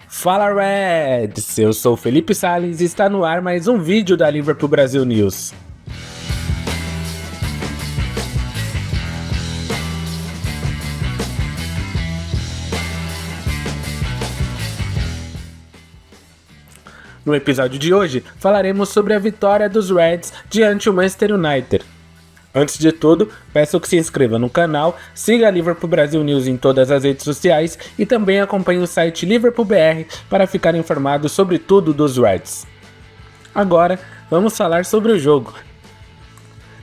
Fala Reds! Eu sou Felipe Salles e está no ar mais um vídeo da Liverpool Brasil News. No episódio de hoje, falaremos sobre a vitória dos Reds diante do Manchester United. Antes de tudo, peço que se inscreva no canal, siga a Liverpool Brasil News em todas as redes sociais e também acompanhe o site Liverpool BR para ficar informado sobre tudo dos Reds. Agora, vamos falar sobre o jogo.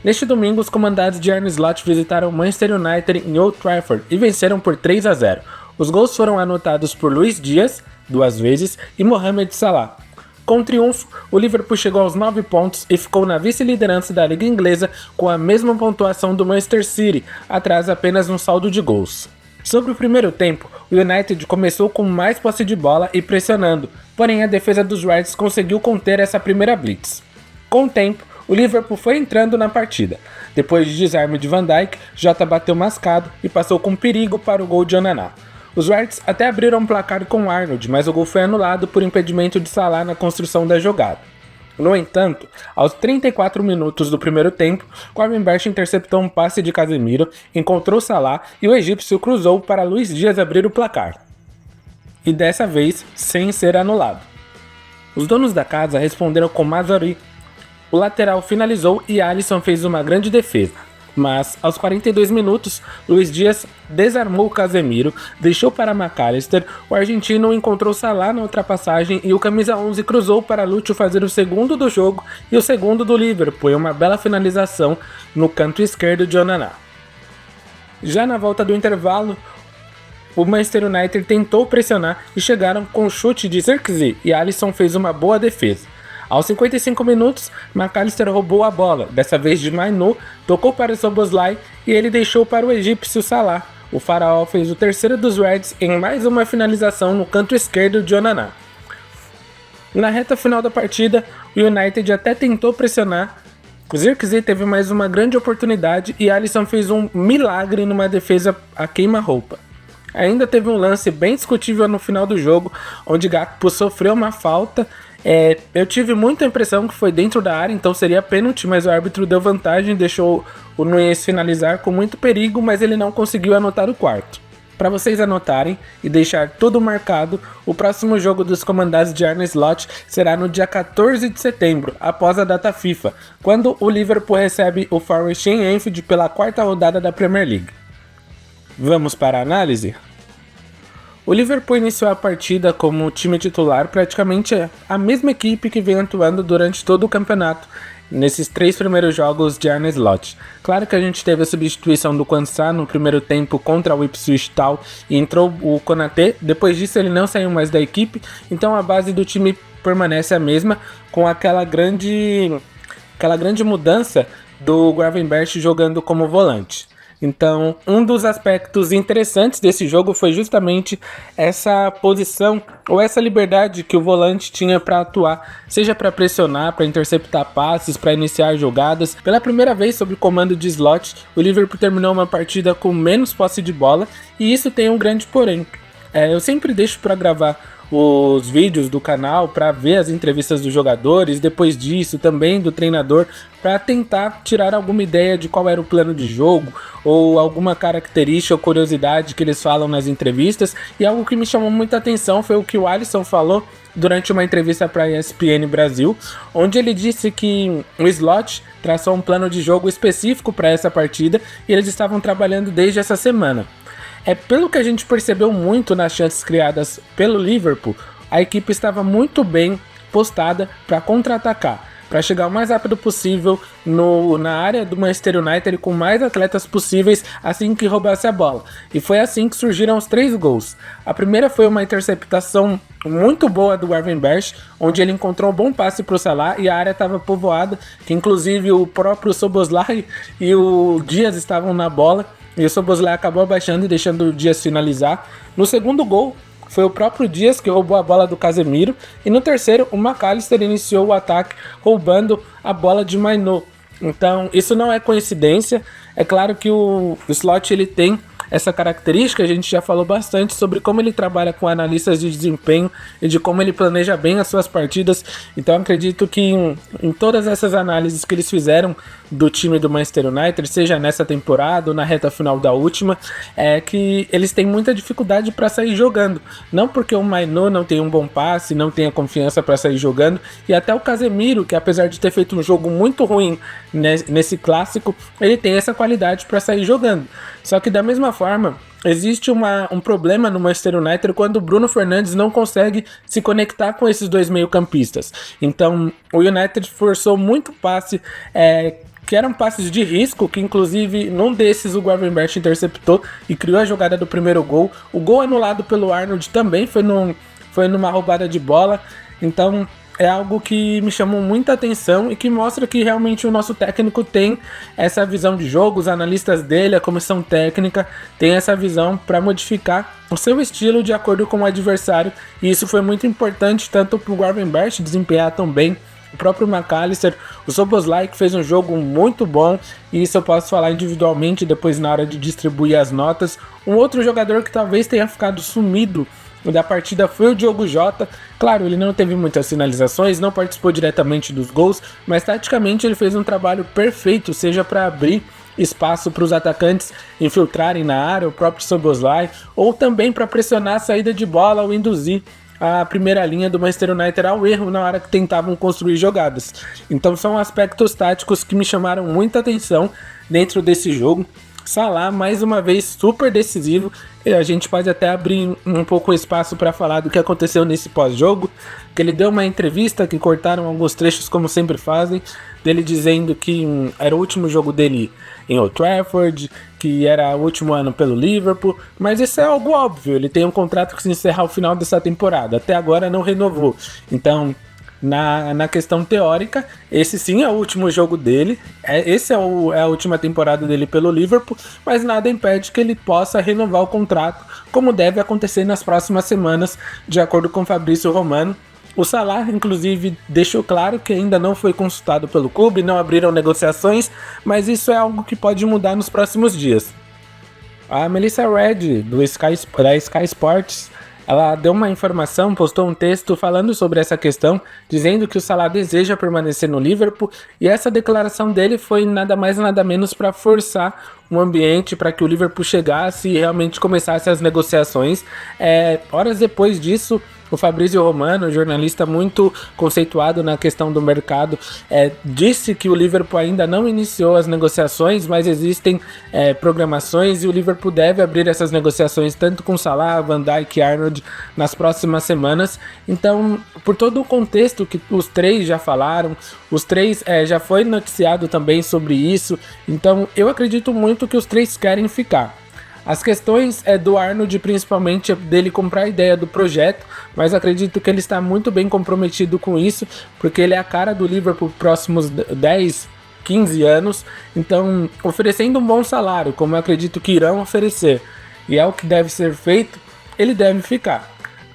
Neste domingo, os comandados de Arne Slot visitaram o Manchester United em Old Trafford e venceram por 3-0. Os gols foram anotados por Luís Dias, 2 vezes, e Mohamed Salah. Com o triunfo, o Liverpool chegou aos 9 pontos e ficou na vice-liderança da Liga Inglesa com a mesma pontuação do Manchester City, atrás apenas no saldo de gols. Sobre o primeiro tempo, o United começou com mais posse de bola e pressionando, porém a defesa dos Reds conseguiu conter essa primeira blitz. Com o tempo, o Liverpool foi entrando na partida. Depois de desarme de Van Dijk, Jota bateu mascado e passou com perigo para o gol de Onana. Os Reds até abriram um placar com Arnold, mas o gol foi anulado por impedimento de Salah na construção da jogada. No entanto, aos 34 minutos do primeiro tempo, Gravenberch interceptou um passe de Casemiro, encontrou Salah e o egípcio cruzou para Luís Dias abrir o placar. E dessa vez, sem ser anulado. Os donos da casa responderam com Mazraoui. O lateral finalizou e Alisson fez uma grande defesa. Mas, aos 42 minutos, Luís Dias desarmou Casemiro, deixou para McAllister, o argentino encontrou Salah na ultrapassagem e o camisa 11 cruzou para Lúcio fazer o segundo do jogo e o segundo do Liverpool em uma bela finalização no canto esquerdo de Onana. Já na volta do intervalo, o Manchester United tentou pressionar e chegaram com o chute de Zirkzee e Alisson fez uma boa defesa. Aos 55 minutos, McAllister roubou a bola, dessa vez de Mainoo, tocou para Szoboszlai e ele deixou para o egípcio Salah. O faraó fez o terceiro dos Reds em mais uma finalização no canto esquerdo de Onana. Na reta final da partida, o United até tentou pressionar. Zirkzee teve mais uma grande oportunidade e Alisson fez um milagre numa defesa a queima-roupa. Ainda teve um lance bem discutível no final do jogo, onde Gakpo sofreu uma falta. Eu tive muita impressão que foi dentro da área, então seria pênalti, mas o árbitro deu vantagem, deixou o Nunes finalizar com muito perigo, mas ele não conseguiu anotar o quarto. Para vocês anotarem e deixar tudo marcado, o próximo jogo dos comandados de Arne Slot será no dia 14 de setembro, após a data FIFA, quando o Liverpool recebe o Forest em Anfield pela 4ª rodada da Premier League. Vamos para a análise? O Liverpool iniciou a partida como time titular, praticamente a mesma equipe que vem atuando durante todo o campeonato, nesses 3 primeiros jogos de Arne Slot. Claro que a gente teve a substituição do Quansah no primeiro tempo contra o Ipswich Town e entrou o Konaté, depois disso ele não saiu mais da equipe, então a base do time permanece a mesma, com aquela grande mudança do Gravenberch jogando como volante. Então, um dos aspectos interessantes desse jogo foi justamente essa posição ou essa liberdade que o volante tinha para atuar, seja para pressionar, para interceptar passes, para iniciar jogadas. Pela primeira vez sob o comando de Slot, o Liverpool terminou uma partida com menos posse de bola e isso tem um grande porém. Eu sempre deixo para gravar os vídeos do canal para ver as entrevistas dos jogadores, depois disso também do treinador, para tentar tirar alguma ideia de qual era o plano de jogo ou alguma característica ou curiosidade que eles falam nas entrevistas. E algo que me chamou muita atenção foi o que o Alisson falou durante uma entrevista para a ESPN Brasil, onde ele disse que o Slot traçou um plano de jogo específico para essa partida e eles estavam trabalhando desde essa semana. Pelo que a gente percebeu muito nas chances criadas pelo Liverpool, a equipe estava muito bem postada para contra-atacar, para chegar o mais rápido possível na área do Manchester United com mais atletas possíveis assim que roubasse a bola. E foi assim que surgiram os 3 gols. A primeira foi uma interceptação muito boa do Gravenberch, onde ele encontrou um bom passe para o Salah e a área estava povoada, que inclusive o próprio Szoboszlai e o Dias estavam na bola. E o Szoboszlai acabou abaixando e deixando o Dias finalizar. No segundo gol, foi o próprio Dias que roubou a bola do Casemiro. E no terceiro, o McAllister iniciou o ataque roubando a bola de Mainoo. Então, isso não é coincidência. É claro que o Slot ele tem essa característica, a gente já falou bastante sobre como ele trabalha com analistas de desempenho e de como ele planeja bem as suas partidas. Então acredito que em todas essas análises que eles fizeram do time do Manchester United, seja nessa temporada ou na reta final da última, é que eles têm muita dificuldade para sair jogando. Não porque o Mainu não tem um bom passe, não tem a confiança para sair jogando, e até o Casemiro, que apesar de ter feito um jogo muito ruim nesse clássico, ele tem essa qualidade para sair jogando. Só que da mesma forma, existe um problema no Manchester United quando o Bruno Fernandes não consegue se conectar com esses dois meio-campistas. Então, o United forçou muito passe, que eram passes de risco, que inclusive num desses o Gravenberch interceptou e criou a jogada do primeiro gol. O gol anulado pelo Arnold também foi numa roubada de bola. Então é algo que me chamou muita atenção e que mostra que realmente o nosso técnico tem essa visão de jogo, os analistas dele, a comissão técnica tem essa visão para modificar o seu estilo de acordo com o adversário, e isso foi muito importante tanto para o Gravenberch desempenhar tão bem, o próprio McAllister, o Szoboszlai que fez um jogo muito bom, e isso eu posso falar individualmente depois na hora de distribuir as notas. Um outro jogador que talvez tenha ficado sumido da partida foi o Diogo Jota. Claro, ele não teve muitas finalizações, não participou diretamente dos gols, mas taticamente ele fez um trabalho perfeito, seja para abrir espaço para os atacantes infiltrarem na área, o próprio Szoboszlai, ou também para pressionar a saída de bola ou induzir a primeira linha do Manchester United ao erro na hora que tentavam construir jogadas. Então são aspectos táticos que me chamaram muita atenção dentro desse jogo. Salah, mais uma vez, super decisivo. A gente pode até abrir um pouco o espaço para falar do que aconteceu nesse pós-jogo, que ele deu uma entrevista que cortaram alguns trechos, como sempre fazem, dele dizendo que era o último jogo dele em Old Trafford, que era o último ano pelo Liverpool, mas isso é algo óbvio, ele tem um contrato que se encerra ao final dessa temporada, até agora não renovou. Então, na questão teórica, esse sim é o último jogo dele, esse é a última temporada dele pelo Liverpool, mas nada impede que ele possa renovar o contrato, como deve acontecer nas próximas semanas, de acordo com Fabrício Romano. O Salah, inclusive, deixou claro que ainda não foi consultado pelo clube, não abriram negociações, mas isso é algo que pode mudar nos próximos dias. A Melissa Red, da Sky Sports, ela deu uma informação, postou um texto falando sobre essa questão, dizendo que o Salah deseja permanecer no Liverpool, e essa declaração dele foi nada mais nada menos para forçar um ambiente para que o Liverpool chegasse e realmente começasse as negociações. Horas depois disso, o Fabrício Romano, jornalista muito conceituado na questão do mercado, disse que o Liverpool ainda não iniciou as negociações, mas existem programações e o Liverpool deve abrir essas negociações tanto com Salah, Van Dijk e Arnold nas próximas semanas. Então, por todo o contexto que os três já falaram, os três já foi noticiado também sobre isso, então eu acredito muito que os três querem ficar. As questões do Arnold, principalmente, dele comprar a ideia do projeto, mas acredito que ele está muito bem comprometido com isso, porque ele é a cara do Liverpool próximos 10, 15 anos, então oferecendo um bom salário, como eu acredito que irão oferecer, e é o que deve ser feito, ele deve ficar.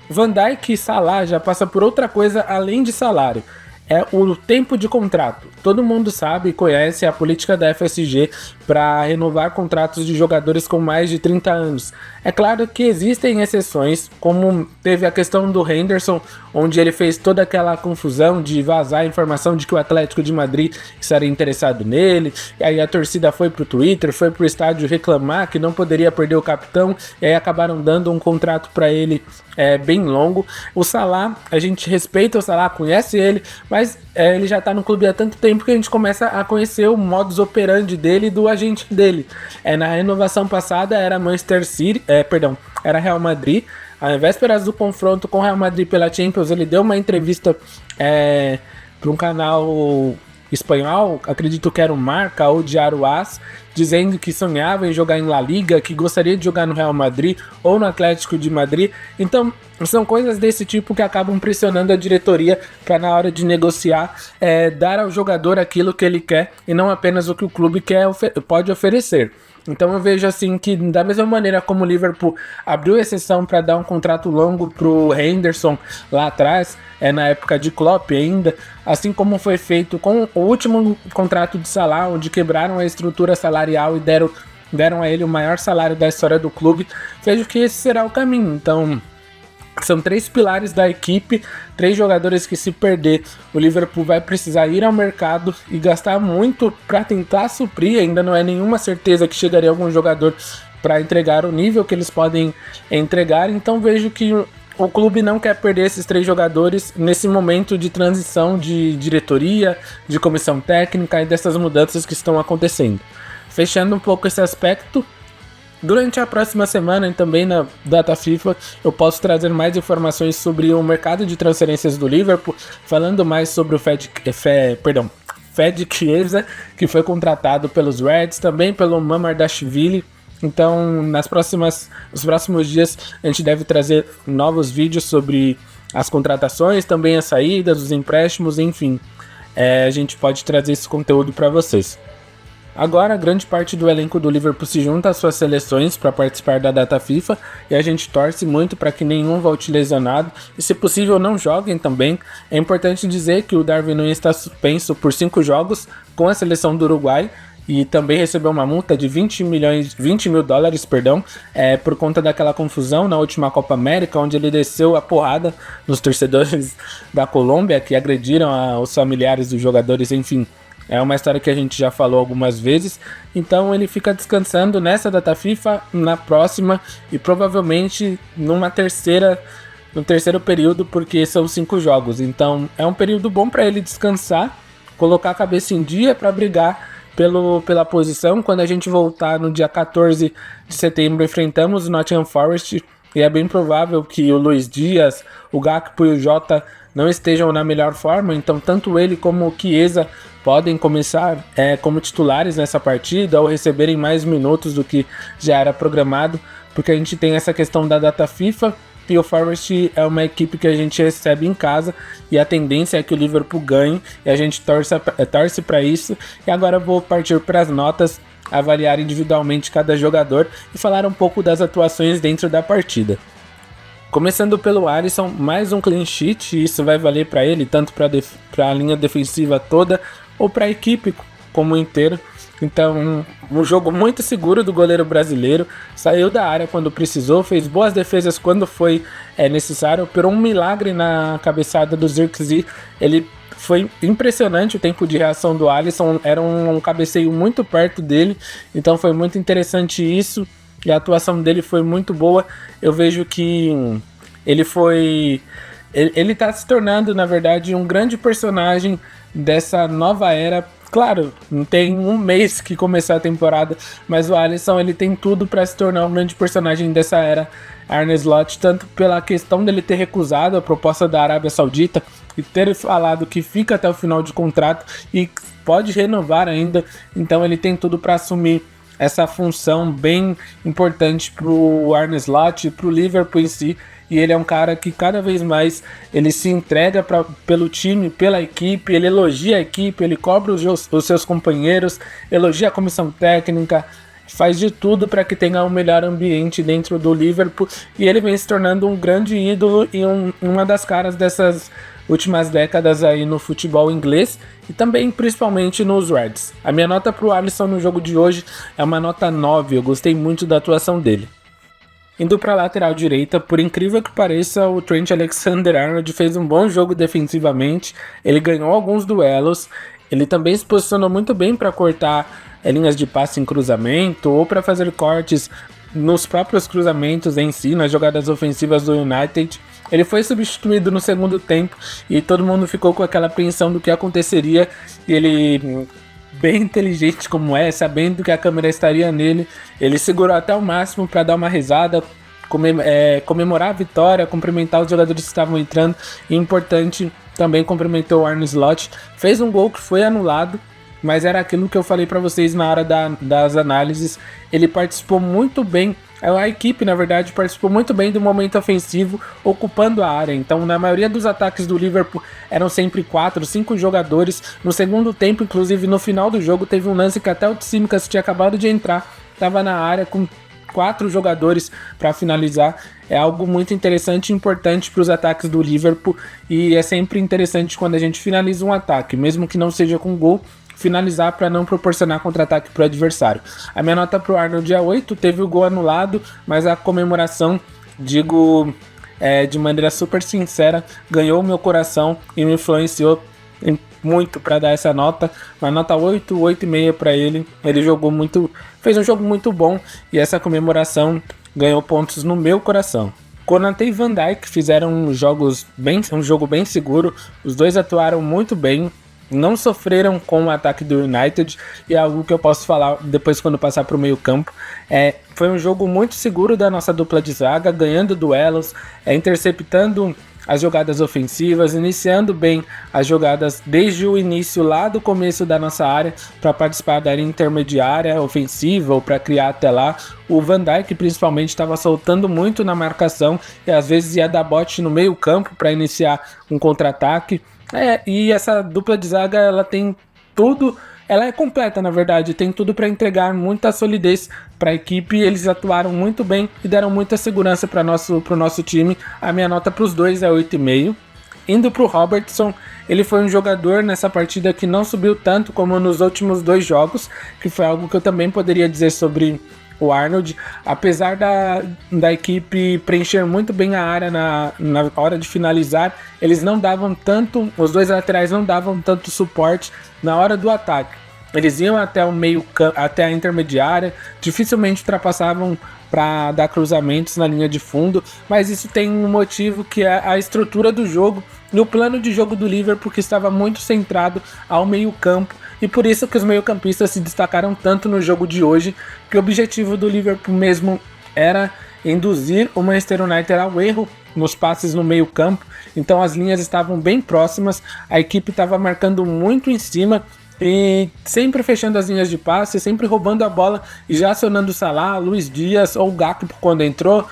Van Dijk e Salah já passa por outra coisa além de salário. É o tempo de contrato. Todo mundo sabe e conhece a política da FSG para renovar contratos de jogadores com mais de 30 anos. É claro que existem exceções, como teve a questão do Henderson, onde ele fez toda aquela confusão de vazar a informação de que o Atlético de Madrid estaria interessado nele, e aí a torcida foi pro Twitter, foi pro estádio reclamar que não poderia perder o capitão, e aí acabaram dando um contrato para ele bem longo. O Salah, a gente respeita o Salah, conhece ele, mas ele já tá no clube há tanto tempo que a gente começa a conhecer o modus operandi dele e do agente dele. Na renovação passada era Manchester City, era Real Madrid. Às vésperas do confronto com o Real Madrid pela Champions, ele deu uma entrevista para um canal espanhol, acredito que era o Marca ou Diário AS, dizendo que sonhava em jogar em La Liga, que gostaria de jogar no Real Madrid ou no Atlético de Madrid. Então são coisas desse tipo que acabam pressionando a diretoria para, na hora de negociar, dar ao jogador aquilo que ele quer e não apenas o que o clube pode oferecer. Então eu vejo assim que, da mesma maneira como o Liverpool abriu exceção para dar um contrato longo pro Henderson lá atrás, na época de Klopp ainda, assim como foi feito com o último contrato de Salah, onde quebraram a estrutura salarial e deram deram a ele o maior salário da história do clube, vejo que esse será o caminho. Então, são 3 pilares da equipe, 3 jogadores que, se perder, o Liverpool vai precisar ir ao mercado e gastar muito para tentar suprir. Ainda não é nenhuma certeza que chegaria algum jogador para entregar o nível que eles podem entregar. Então vejo que o clube não quer perder esses 3 jogadores nesse momento de transição de diretoria, de comissão técnica e dessas mudanças que estão acontecendo. Fechando um pouco esse aspecto, durante a próxima semana e também na data FIFA, eu posso trazer mais informações sobre o mercado de transferências do Liverpool, falando mais sobre o Fede Chiesa, que foi contratado pelos Reds, também pelo Mamardashvili. Então, nos próximos dias, a gente deve trazer novos vídeos sobre as contratações, também as saídas, os empréstimos, enfim. A gente pode trazer esse conteúdo para vocês. Agora, grande parte do elenco do Liverpool se junta às suas seleções para participar da data FIFA e a gente torce muito para que nenhum volte lesionado e, se possível, não joguem também. É importante dizer que o Darwin Núñez está suspenso por 5 jogos com a seleção do Uruguai e também recebeu uma multa de 20 mil dólares, por conta daquela confusão na última Copa América, onde ele desceu a porrada nos torcedores da Colômbia que agrediram os familiares dos jogadores, enfim. É uma história que a gente já falou algumas vezes. Então ele fica descansando nessa data FIFA, na próxima e provavelmente no terceiro período, porque são 5 jogos. Então é um período bom para ele descansar, colocar a cabeça em dia para brigar pela posição. Quando a gente voltar no dia 14 de setembro, enfrentamos o Nottingham Forest e é bem provável que o Luiz Dias, o Gakpo e o Jota não estejam na melhor forma. Então tanto ele como o Chiesa podem começar como titulares nessa partida ou receberem mais minutos do que já era programado, porque a gente tem essa questão da data FIFA e o Forest é uma equipe que a gente recebe em casa e a tendência é que o Liverpool ganhe e a gente torce para isso. E agora eu vou partir para as notas, avaliar individualmente cada jogador e falar um pouco das atuações dentro da partida. Começando pelo Alisson, mais um clean sheet, e isso vai valer para ele, tanto para a linha defensiva toda ou para a equipe como inteira. Então, um jogo muito seguro do goleiro brasileiro, saiu da área quando precisou, fez boas defesas quando foi necessário, por um milagre na cabeçada do Zirkzee. Ele foi impressionante o tempo de reação do Alisson, era um cabeceio muito perto dele, então foi muito interessante isso. E a atuação dele foi muito boa. Eu vejo que ele tá se tornando, na verdade, um grande personagem dessa nova era. Claro, não tem um mês que começou a temporada, mas o Alisson ele tem tudo para se tornar um grande personagem dessa era Arne Slot, tanto pela questão dele ter recusado a proposta da Arábia Saudita e ter falado que fica até o final de contrato e pode renovar ainda. Então ele tem tudo para assumir essa função bem importante pro Arne Slot, pro Liverpool em si, e ele é um cara que cada vez mais ele se entrega pelo time, pela equipe, ele elogia a equipe, ele cobra os seus companheiros, elogia a comissão técnica, faz de tudo para que tenha um melhor ambiente dentro do Liverpool, e ele vem se tornando um grande ídolo e uma das caras dessas últimas décadas aí no futebol inglês e também principalmente nos Reds. A minha nota pro Alisson no jogo de hoje é uma nota 9, eu gostei muito da atuação dele. Indo para a lateral direita, por incrível que pareça, o Trent Alexander-Arnold fez um bom jogo defensivamente, ele ganhou alguns duelos, ele também se posicionou muito bem para cortar linhas de passe em cruzamento ou para fazer cortes nos próprios cruzamentos em si, nas jogadas ofensivas do United. Ele foi substituído no segundo tempo e todo mundo ficou com aquela apreensão do que aconteceria. E ele, bem inteligente como sabendo que a câmera estaria nele, ele segurou até o máximo para dar uma risada, comemorar a vitória, cumprimentar os jogadores que estavam entrando. E importante, também cumprimentou o Arne Slot. Fez um gol que foi anulado, mas era aquilo que eu falei para vocês na hora das análises. Ele participou muito bem. A equipe, na verdade, participou muito bem do momento ofensivo, ocupando a área. Então, na maioria dos ataques do Liverpool, eram sempre 4, 5 jogadores. No segundo tempo, inclusive, no final do jogo, teve um lance que até o Tsimikas tinha acabado de entrar, estava na área com 4 jogadores para finalizar. É algo muito interessante e importante para os ataques do Liverpool. E é sempre interessante quando a gente finaliza um ataque, mesmo que não seja com gol, finalizar para não proporcionar contra-ataque para o adversário. A minha nota para o Arnold é 8, teve o gol anulado, mas a comemoração, digo de maneira super sincera, ganhou o meu coração e me influenciou muito para dar essa nota, uma nota 8, 8,5 para ele. Ele jogou muito, fez um jogo muito bom e essa comemoração ganhou pontos no meu coração. Konate e Van Dijk fizeram um jogo bem seguro, os dois atuaram muito bem, não sofreram com o ataque do United, e é algo que eu posso falar depois quando passar para o meio campo. Foi um jogo muito seguro da nossa dupla de zaga, ganhando duelos, interceptando as jogadas ofensivas, iniciando bem as jogadas desde o início lá do começo da nossa área para participar da área intermediária ofensiva ou para criar até lá. O Van Dijk principalmente estava soltando muito na marcação e às vezes ia dar bote no meio campo para iniciar um contra-ataque. E essa dupla de zaga, ela tem tudo, ela é completa na verdade, tem tudo para entregar muita solidez para a equipe. Eles atuaram muito bem e deram muita segurança para o nosso time. A minha nota para os dois é 8,5. Indo para o Robertson, ele foi um jogador nessa partida que não subiu tanto como nos últimos 2 jogos, que foi algo que eu também poderia dizer sobre o Arnold. Apesar da equipe preencher muito bem a área na hora de finalizar, eles não davam tanto, os dois laterais não davam tanto suporte na hora do ataque. Eles iam até o meio, até a intermediária, dificilmente ultrapassavam para dar cruzamentos na linha de fundo, mas isso tem um motivo, que é a estrutura do jogo e o plano de jogo do Liverpool, que estava muito centrado ao meio campo, e por isso que os meio-campistas se destacaram tanto no jogo de hoje, que o objetivo do Liverpool mesmo era induzir o Manchester United ao erro nos passes no meio campo. Então as linhas estavam bem próximas, a equipe estava marcando muito em cima e sempre fechando as linhas de passe, sempre roubando a bola e já acionando o Salah, Luiz Dias ou Gakpo quando entrou.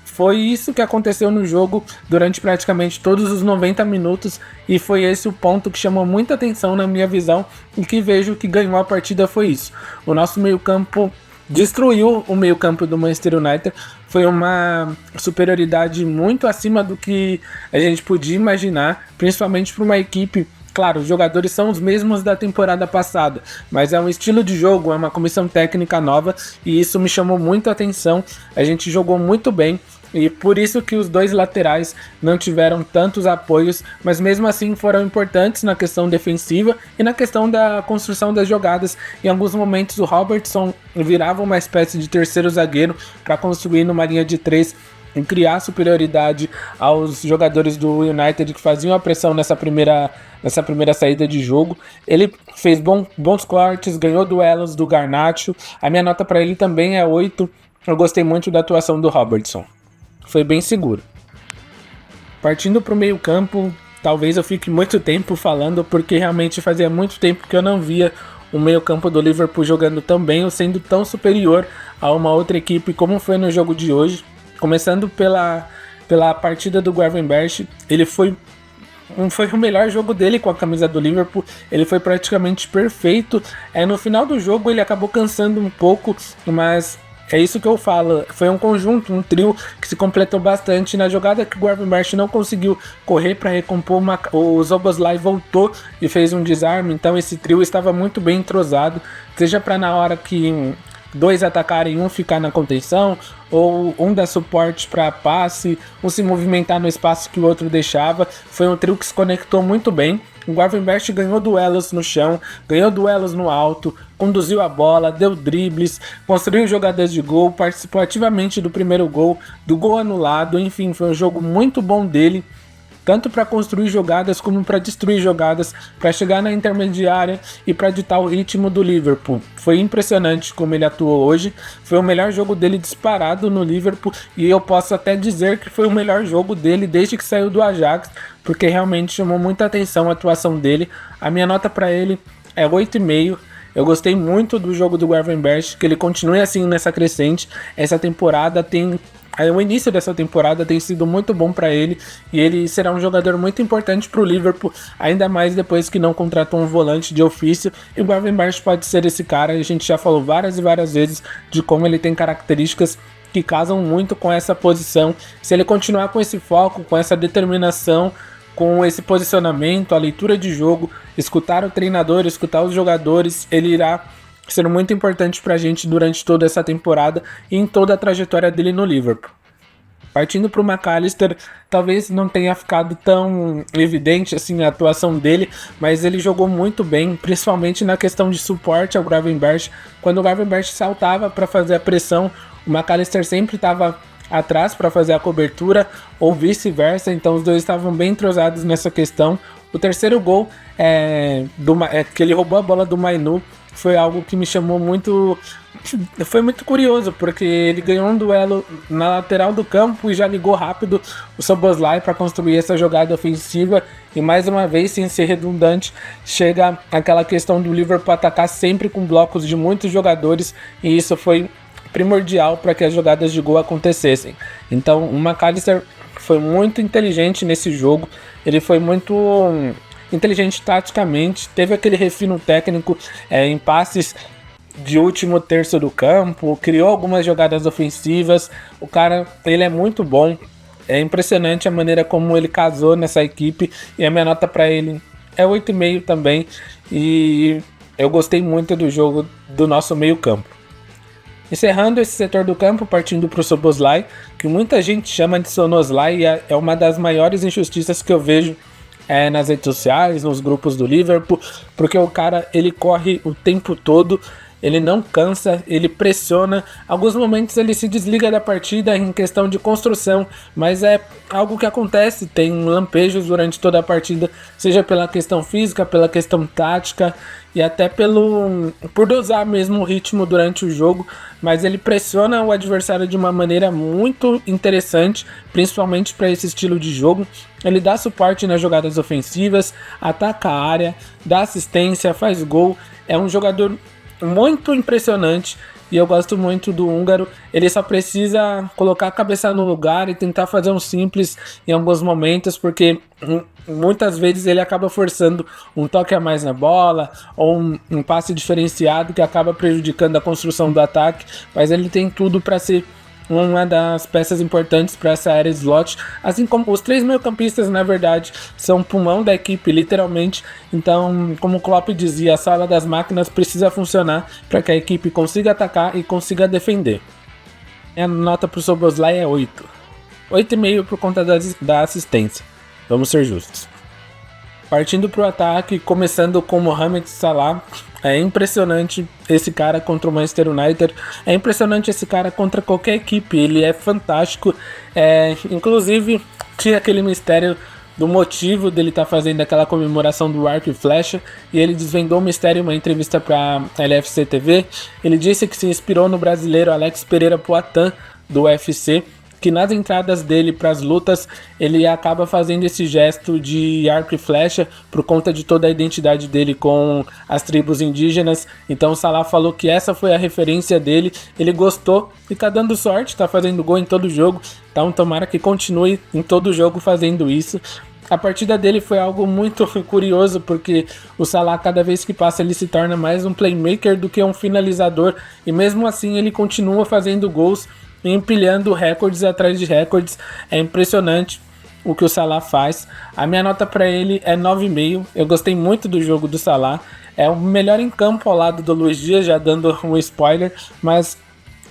Foi isso que aconteceu no jogo durante praticamente todos os 90 minutos e foi esse o ponto que chamou muita atenção na minha visão e que vejo que ganhou a partida. Foi isso. O nosso meio-campo destruiu o meio-campo do Manchester United. Foi uma superioridade muito acima do que a gente podia imaginar, principalmente para uma equipe. Claro, os jogadores são os mesmos da temporada passada, mas é um estilo de jogo, é uma comissão técnica nova e isso me chamou muito a atenção. A gente jogou muito bem e por isso que os dois laterais não tiveram tantos apoios, mas mesmo assim foram importantes na questão defensiva e na questão da construção das jogadas. Em alguns momentos o Robertson virava uma espécie de terceiro zagueiro para construir numa linha de 3 e criar superioridade aos jogadores do United que faziam a pressão nessa primeira saída de jogo. Ele fez bons cortes, ganhou duelos do Garnacho. A minha nota para ele também é 8. Eu gostei muito da atuação do Robertson. Foi bem seguro. Partindo para o meio campo, talvez eu fique muito tempo falando, porque realmente fazia muito tempo que eu não via o meio campo do Liverpool jogando tão bem ou sendo tão superior a uma outra equipe como foi no jogo de hoje. Começando pela partida do Gravenberch, ele foi o melhor jogo dele com a camisa do Liverpool. Ele foi praticamente perfeito. No final do jogo ele acabou cansando um pouco, mas é isso que eu falo, foi um conjunto, um trio que se completou bastante. Na jogada que o Gravenberch não conseguiu correr para recompor, o Szoboszlai voltou e fez um desarme. Então esse trio estava muito bem entrosado, seja para na hora que 2 atacarem, um ficar na contenção, ou um dar suporte para passe, um se movimentar no espaço que o outro deixava. Foi um trio que se conectou muito bem. O Gravenberch ganhou duelos no chão, ganhou duelos no alto, conduziu a bola, deu dribles, construiu jogadas de gol, participou ativamente do primeiro gol, do gol anulado. Enfim, foi um jogo muito bom dele, tanto para construir jogadas como para destruir jogadas, para chegar na intermediária e para ditar o ritmo do Liverpool. Foi impressionante como ele atuou hoje, foi o melhor jogo dele disparado no Liverpool e eu posso até dizer que foi o melhor jogo dele desde que saiu do Ajax, porque realmente chamou muita atenção a atuação dele. A minha nota para ele é 8,5. Eu gostei muito do jogo do Gravenberch, que ele continue assim nessa crescente. Essa temporada o início dessa temporada tem sido muito bom para ele e ele será um jogador muito importante para o Liverpool, ainda mais depois que não contratou um volante de ofício. E o Gravenberch pode ser esse cara. A gente já falou várias e várias vezes de como ele tem características que casam muito com essa posição. Se ele continuar com esse foco, com essa determinação, com esse posicionamento, a leitura de jogo, escutar o treinador, escutar os jogadores, ele irá ser muito importante pra gente durante toda essa temporada e em toda a trajetória dele no Liverpool. Partindo para o McAllister, talvez não tenha ficado tão evidente assim a atuação dele, mas ele jogou muito bem, principalmente na questão de suporte ao Gravenberch. Quando o Gravenberch saltava para fazer a pressão, o McAllister sempre estava atrás para fazer a cobertura, ou vice-versa, então os dois estavam bem entrosados nessa questão. O terceiro gol, que ele roubou a bola do Mainu, foi algo que me chamou muito... Foi muito curioso, porque ele ganhou um duelo na lateral do campo e já ligou rápido o Szoboszlai para construir essa jogada ofensiva. E mais uma vez, sem ser redundante, chega aquela questão do Liverpool atacar sempre com blocos de muitos jogadores, e isso foi primordial para que as jogadas de gol acontecessem. Então o McAllister foi muito inteligente nesse jogo, ele foi muito inteligente taticamente, teve aquele refino técnico em passes de último terço do campo, criou algumas jogadas ofensivas. O cara, ele é muito bom, é impressionante a maneira como ele casou nessa equipe, e a minha nota para ele é 8,5 também, e eu gostei muito do jogo do nosso meio campo. Encerrando esse setor do campo, partindo para o Szoboszlai, que muita gente chama de Sonoslai, e é uma das maiores injustiças que eu vejo nas redes sociais, nos grupos do Liverpool, porque o cara, ele corre o tempo todo, ele não cansa, ele pressiona. Alguns momentos ele se desliga da partida em questão de construção, mas é algo que acontece, tem lampejos durante toda a partida, seja pela questão física, pela questão tática e até por dosar mesmo o ritmo durante o jogo, mas ele pressiona o adversário de uma maneira muito interessante, principalmente para esse estilo de jogo. Ele dá suporte nas jogadas ofensivas, ataca a área, dá assistência, faz gol, é um jogador muito impressionante, e eu gosto muito do húngaro. Ele só precisa colocar a cabeça no lugar e tentar fazer um simples em alguns momentos, porque muitas vezes ele acaba forçando um toque a mais na bola ou um passe diferenciado que acaba prejudicando a construção do ataque, mas ele tem tudo para ser uma das peças importantes para essa área slot, assim como os três meio-campistas, na verdade, são o pulmão da equipe, literalmente. Então, como o Klopp dizia, a sala das máquinas precisa funcionar para que a equipe consiga atacar e consiga defender. A nota para o Szoboszlai é 8. 8,5 por conta da assistência, vamos ser justos. Partindo para o ataque, começando com Mohamed Salah. É impressionante esse cara contra o Manchester United, é impressionante esse cara contra qualquer equipe, ele é fantástico. Inclusive tinha aquele mistério do motivo dele estar fazendo aquela comemoração do arco e flecha, e ele desvendou o mistério em uma entrevista para a LFC TV. Ele disse que se inspirou no brasileiro Alex Pereira Poatan do UFC, que nas entradas dele para as lutas ele acaba fazendo esse gesto de arco e flecha por conta de toda a identidade dele com as tribos indígenas. Então o Salah falou que essa foi a referência dele, ele gostou e tá dando sorte, tá fazendo gol em todo jogo, então tomara que continue em todo jogo fazendo isso. A partida dele foi algo muito curioso, porque o Salah, cada vez que passa, ele se torna mais um playmaker do que um finalizador, e mesmo assim ele continua fazendo gols, empilhando recordes atrás de recordes. É impressionante o que o Salah faz. A minha nota para ele é 9,5. Eu gostei muito do jogo do Salah. É o melhor em campo ao lado do Luiz Dias, já dando um spoiler, mas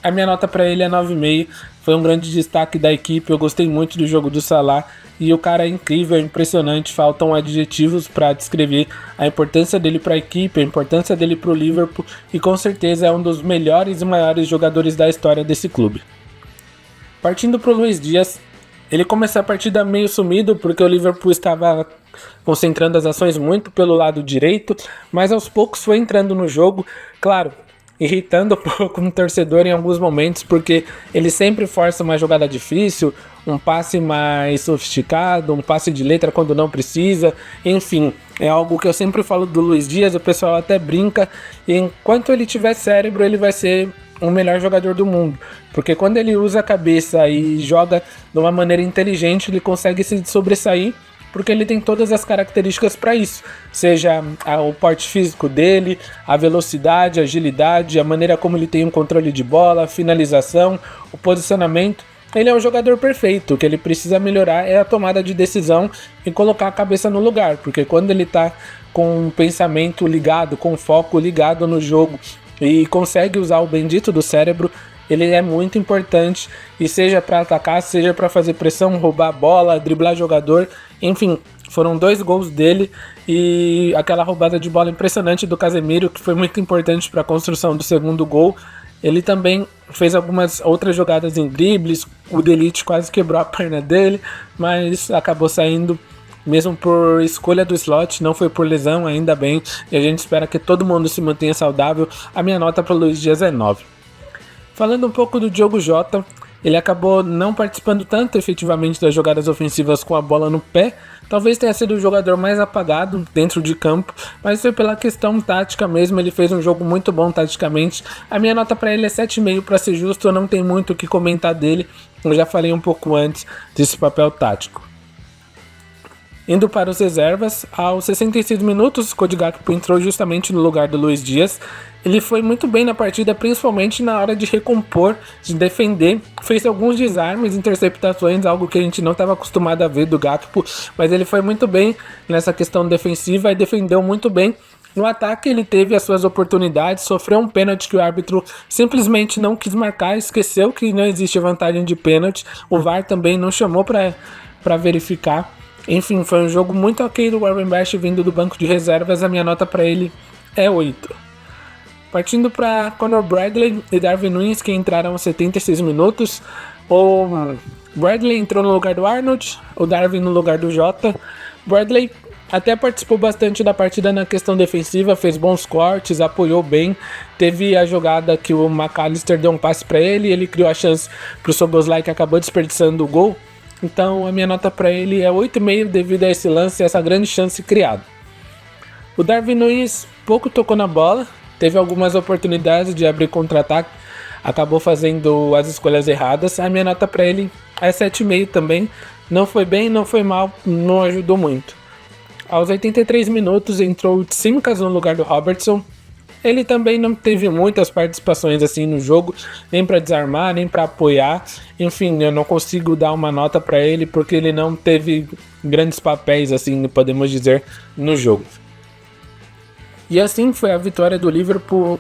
a minha nota para ele é 9,5. Foi um grande destaque da equipe. Eu gostei muito do jogo do Salah, e o cara é incrível, é impressionante. Faltam adjetivos para descrever a importância dele para a equipe, a importância dele para o Liverpool, e com certeza é um dos melhores e maiores jogadores da história desse clube. Partindo para o Luiz Dias, ele começou a partida meio sumido, porque o Liverpool estava concentrando as ações muito pelo lado direito, mas aos poucos foi entrando no jogo, claro, irritando um pouco o torcedor em alguns momentos, porque ele sempre força uma jogada difícil, um passe mais sofisticado, um passe de letra quando não precisa, enfim, é algo que eu sempre falo do Luiz Dias, o pessoal até brinca, e enquanto ele tiver cérebro, ele vai ser o melhor jogador do mundo, porque quando ele usa a cabeça e joga de uma maneira inteligente, ele consegue se sobressair, porque ele tem todas as características para isso, seja o porte físico dele, a velocidade, a agilidade, a maneira como ele tem um controle de bola, a finalização, o posicionamento. ele é um jogador perfeito. O que ele precisa melhorar é a tomada de decisão e colocar a cabeça no lugar, porque quando ele tá com o pensamento ligado, com o foco ligado no jogo e consegue usar o bendito do cérebro, ele é muito importante, e seja para atacar, seja para fazer pressão, roubar a bola, driblar jogador, enfim, foram 2 gols dele e aquela roubada de bola impressionante do Casemiro, que foi muito importante para a construção do segundo gol. Ele também fez algumas outras jogadas em dribles, o De Ligt quase quebrou a perna dele, mas acabou saindo mesmo por escolha do slot, não foi por lesão, ainda bem, e a gente espera que todo mundo se mantenha saudável. A minha nota para o Luiz Dias é 9. Falando um pouco do Diogo Jota, ele acabou não participando tanto efetivamente das jogadas ofensivas com a bola no pé. Talvez tenha sido o jogador mais apagado dentro de campo, mas foi pela questão tática mesmo. Ele fez um jogo muito bom taticamente. A minha nota para ele é 7,5, para ser justo. Eu não tenho muito o que comentar dele, eu já falei um pouco antes desse papel tático. Indo para os reservas, aos 66 minutos, Cody Gakpo entrou justamente no lugar do Luiz Dias. Ele foi muito bem na partida, principalmente na hora de recompor, de defender. Fez alguns desarmes, interceptações, algo que a gente não estava acostumado a ver do Gakpo, mas ele foi muito bem nessa questão defensiva e defendeu muito bem. No ataque ele teve as suas oportunidades, sofreu um pênalti que o árbitro simplesmente não quis marcar, esqueceu que não existe vantagem de pênalti. O VAR também não chamou para verificar. Enfim, foi um jogo muito ok do Warren Bash vindo do banco de reservas. A minha nota para ele é 8. Partindo para Conor Bradley e Darwin Núñez, que entraram aos 76 minutos. O Bradley entrou no lugar do Arnold, o Darwin no lugar do Jota. Bradley até participou bastante da partida na questão defensiva, fez bons cortes, apoiou bem. Teve a jogada que o McAllister deu um passe para ele, ele criou a chance para o Szoboszlai, que acabou desperdiçando o gol. Então a minha nota para ele é 8,5 devido a esse lance e essa grande chance criada. O Darwin Núñez pouco tocou na bola, teve algumas oportunidades de abrir contra-ataque, acabou fazendo as escolhas erradas. A minha nota para ele é 7,5 também, não foi bem, não foi mal, não ajudou muito. Aos 83 minutos entrou o Tsimikas no lugar do Robertson. Ele também não teve muitas participações assim no jogo, nem para desarmar, nem para apoiar. Enfim, eu não consigo dar uma nota para ele porque ele não teve grandes papéis, assim, podemos dizer, no jogo. E assim foi a vitória do Liverpool,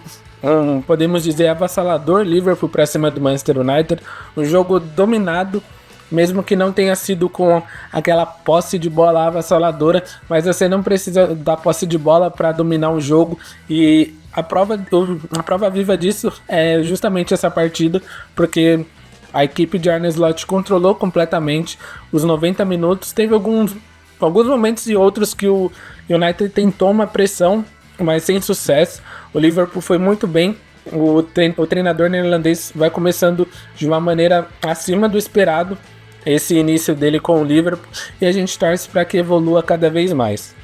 podemos dizer, avassalador Liverpool para cima do Manchester United. Um jogo dominado, mesmo que não tenha sido com aquela posse de bola avassaladora, mas você não precisa da posse de bola para dominar um jogo. E a prova viva disso é justamente essa partida, porque a equipe de Arne Slot controlou completamente os 90 minutos. Teve alguns momentos e outros que o United tentou uma pressão, mas sem sucesso. O Liverpool foi muito bem. O treinador neerlandês vai começando de uma maneira acima do esperado esse início dele com o Liverpool, e a gente torce para que evolua cada vez mais.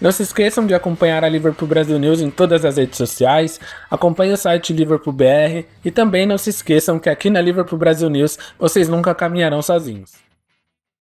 Não se esqueçam de acompanhar a Liverpool Brasil News em todas as redes sociais, acompanhe o site Liverpool BR e também não se esqueçam que aqui na Liverpool Brasil News vocês nunca caminharão sozinhos.